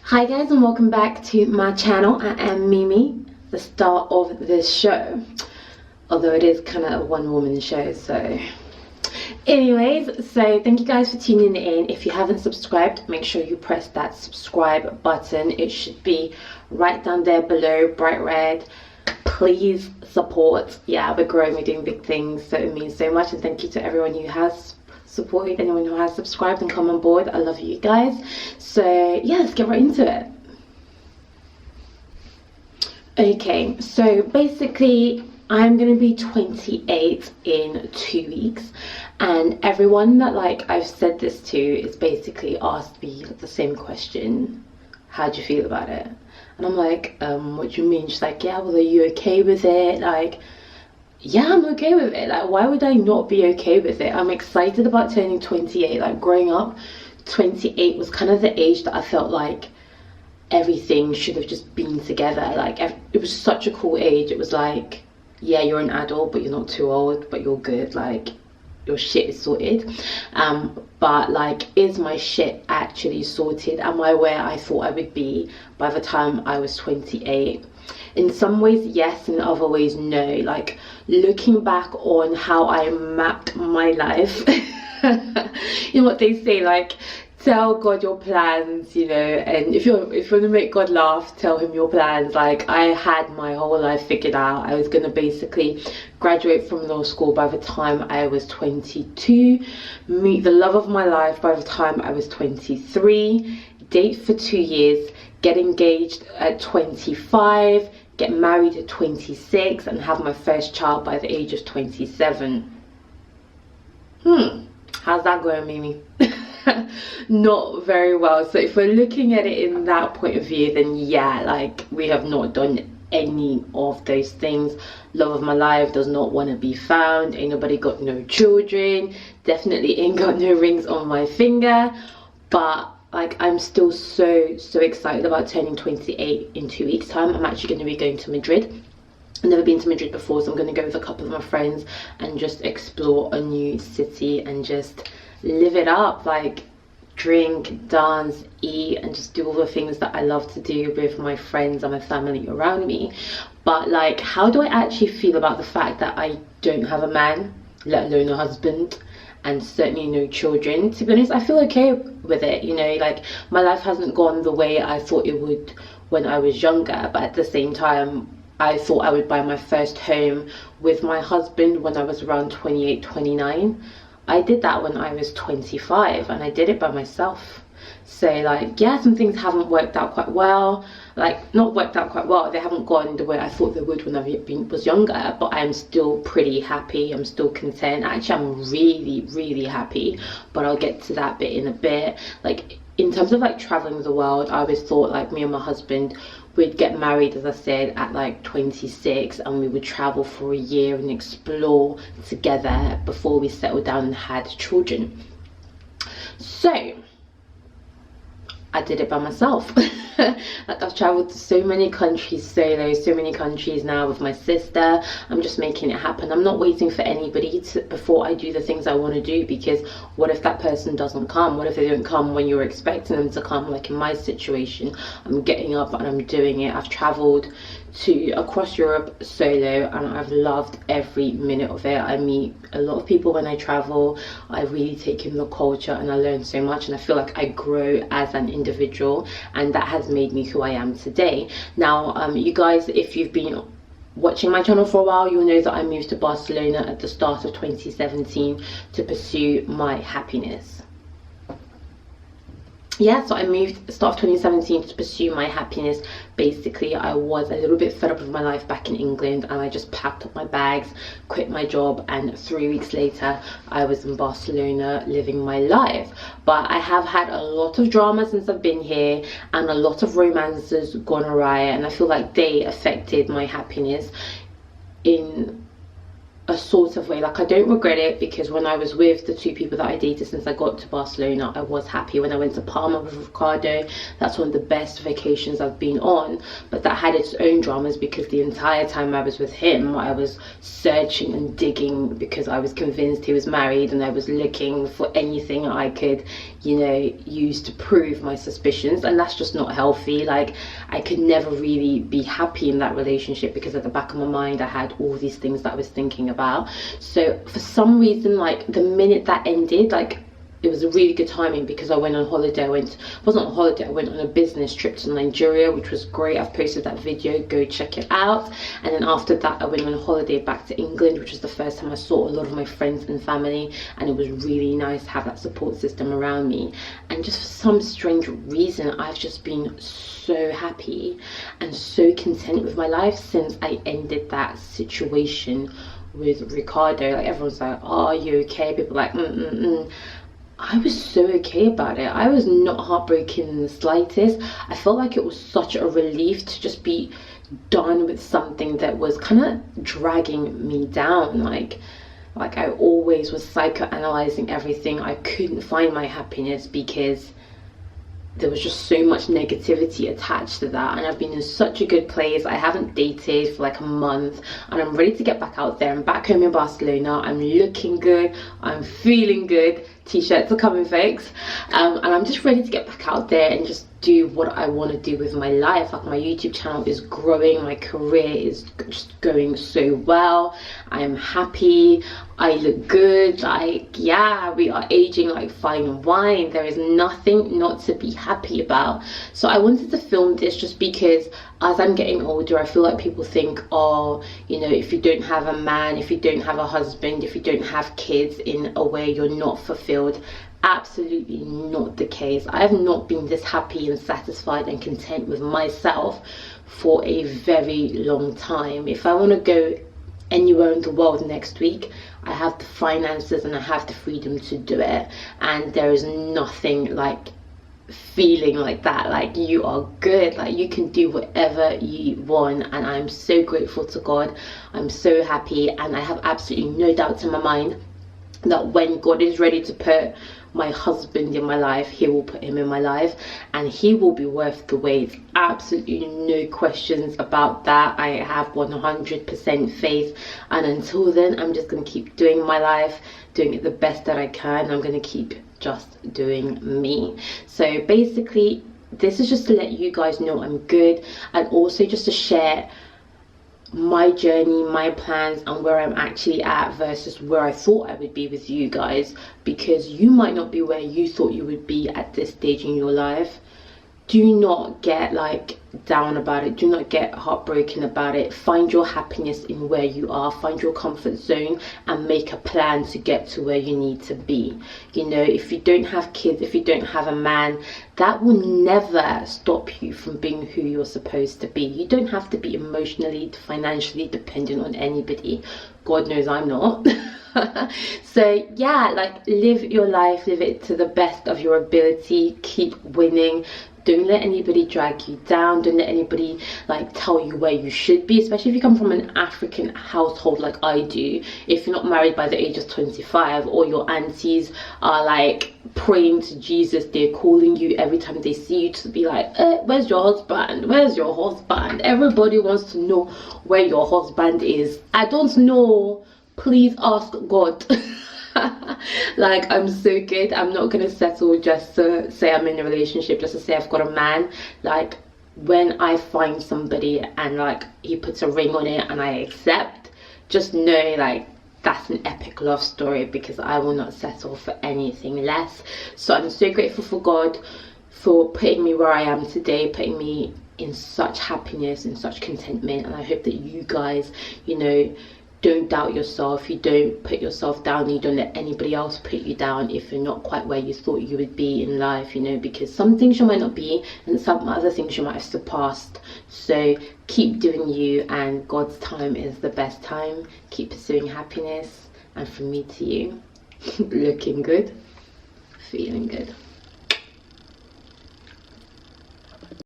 Hi guys, and welcome back to my channel. I am Mimi, the star of this show, although it is kind of a one-woman show. So anyways, so thank you guys for tuning in. If you haven't subscribed, make sure you press that subscribe button. It should be right down there below, bright red. Please support. Yeah, we're growing, we're doing big things, so it means so much. And thank you to everyone who has supported, anyone who has subscribed and come on board. I love you guys. So yeah, let's get right into it. Okay, so basically I'm gonna be 28 in 2 weeks, and everyone that I've said this to is basically asked me the same question: how do you feel about it? And I'm like, what do you mean? She's like, yeah, well, are you okay with it? Like, yeah, I'm okay with it. Like, why would I not be okay with it? I'm excited about turning 28. Like, growing up, 28 was kind of the age that I felt like everything should have just been together. Like, it was such a cool age. It was like, yeah, you're an adult, but you're not too old, but you're good. Like, your shit is sorted. But like, is my shit actually sorted? Am I where I thought I would be by the time I was 28? In some ways yes, in other ways no. Like, looking back on how I mapped my life, you know what they say, like, tell God your plans, you know, and if you want to make God laugh, tell him your plans. Like, I had my whole life figured out. I was going to basically graduate from law school by the time I was 22, meet the love of my life by the time I was 23, date for 2 years, get engaged at 25, get married at 26, and have my first child by the age of 27. How's that going, Mimi? Not very well. So if we're looking at it in that point of view, then yeah, like, we have not done any of those things. Love of my life does not want to be found. Ain't nobody got no children. Definitely ain't got no rings on my finger. But like, I'm still so excited about turning 28 in 2 weeks time. I'm actually going to be going to Madrid. I've never been to Madrid before, so I'm going to go with a couple of my friends and just explore a new city and just live it up. Like, drink, dance, eat, and just do all the things that I love to do with my friends and my family around me. But like, how do I actually feel about the fact that I don't have a man, let alone a husband, and certainly no children? To be honest, I feel okay with it, you know. Like, my life hasn't gone the way I thought it would when I was younger, but at the same time, I thought I would buy my first home with my husband when I was around 28, 29. I did that when I was 25, and I did it by myself. So like, yeah, some things haven't worked out quite well. Like, not worked out quite well, they haven't gone the way I thought they would when I was younger, but I'm still pretty happy. I'm still content. Actually, I'm really happy, but I'll get to that bit in a bit. Like, in terms of like traveling the world, I always thought like me and my husband, we'd get married, as I said, at like 26, and we would travel for a year and explore together before we settled down and had children. So I did it by myself. Like, I've traveled to so many countries solo, so many countries now with my sister. I'm just making it happen. I'm not waiting for anybody before I do the things I want to do, because what if that person doesn't come? What if they don't come when you're expecting them to come? Like in my situation, I'm getting up and I'm doing it. I've traveled across Europe solo, and I've loved every minute of it. I meet a lot of people when I travel. I really take in the culture, and I learn so much, and I feel like I grow as an individual, and that has made me who I am today. Now, you guys, if you've been watching my channel for a while, you'll know that I moved to Barcelona at the start of 2017 to pursue my happiness. Yeah, so I moved start of 2017 to pursue my happiness. Basically, I was a little bit fed up with my life back in England, and I just packed up my bags, quit my job, and 3 weeks later I was in Barcelona living my life. But I have had a lot of drama since I've been here, and a lot of romances gone awry, and I feel like they affected my happiness in a sort of way. Like, I don't regret it, because when I was with the 2 people that I dated since I got to Barcelona, I was happy. When I went to Palma with Ricardo, that's one of the best vacations I've been on, but that had its own dramas, because the entire time I was with him, I was searching and digging, because I was convinced he was married, and I was looking for anything I could, you know, use to prove my suspicions, and that's just not healthy. Like, I could never really be happy in that relationship, because at the back of my mind I had all these things that I was thinking about. So for some reason, like, the minute that ended, like, it was a really good timing, because I went on holiday. I went on a business trip to Nigeria, which was great. I've posted that video, go check it out. And then after that, I went on a holiday back to England, which was the first time I saw a lot of my friends and family, and it was really nice to have that support system around me. And just for some strange reason, I've just been so happy and so content with my life since I ended that situation with Ricardo. Like, everyone's like, oh, are you okay? People are like, I was so okay about it. I was not heartbroken in the slightest. I felt like it was such a relief to just be done with something that was kind of dragging me down. Like I always was psychoanalyzing everything. I couldn't find my happiness because there was just so much negativity attached to that, and I've been in such a good place. I haven't dated for like a month, and I'm ready to get back out there. I'm back home in Barcelona. I'm looking good, I'm feeling good. T-shirts are coming, folks, and I'm just ready to get back out there and just do what I want to do with my life. Like, my YouTube channel is growing, my career is just going so well. I am happy, I look good. Like, yeah, we are aging like fine wine. There is nothing not to be happy about. So I wanted to film this just because as I'm getting older, I feel like people think, oh, you know, if you don't have a man, if you don't have a husband, if you don't have kids, in a way you're not fulfilled. Absolutely not the case. I have not been this happy and satisfied and content with myself for a very long time. If I want to go anywhere in the world next week, I have the finances and I have the freedom to do it, and there is nothing like feeling like that. Like, you are good, like you can do whatever you want, and I'm so grateful to God. I'm so happy, and I have absolutely no doubts in my mind that when God is ready to put my husband in my life, he will put him in my life, and he will be worth the wait. Absolutely no questions about that. I have 100% faith, and until then, I'm just going to keep doing my life, doing it the best that I can. I'm going to keep just doing me. So basically, this is just to let you guys know I'm good, and also just to share my journey, my plans, and where I'm actually at versus where I thought I would be with you guys, because you might not be where you thought you would be at this stage in your life. Do not get like down about it, do not get heartbroken about it. Find your happiness in where you are, find your comfort zone, and make a plan to get to where you need to be. You know, if you don't have kids, if you don't have a man, that will never stop you from being who you're supposed to be. You don't have to be emotionally, financially dependent on anybody. God knows I'm not. So yeah, like, live your life, live it to the best of your ability, keep winning. Don't let anybody drag you down. Don't let anybody like tell you where you should be, especially if you come from an African household like I do. If you're not married by the age of 25, or your aunties are like praying to Jesus, they're calling you every time they see you to be like, where's your husband, where's your husband? Everybody wants to know where your husband is. I don't know, please ask God. Like, I'm so good. I'm not gonna settle just to say I'm in a relationship, just to say I've got a man. Like, when I find somebody and like he puts a ring on it and I accept, just know like that's an epic love story, because I will not settle for anything less. So I'm so grateful for God for putting me where I am today, putting me in such happiness and such contentment, and I hope that you guys, you know, don't doubt yourself, you don't put yourself down, you don't let anybody else put you down if you're not quite where you thought you would be in life, you know, because some things you might not be and some other things you might have surpassed. So keep doing you, and God's time is the best time. Keep pursuing happiness, and from me to you, looking good, feeling good.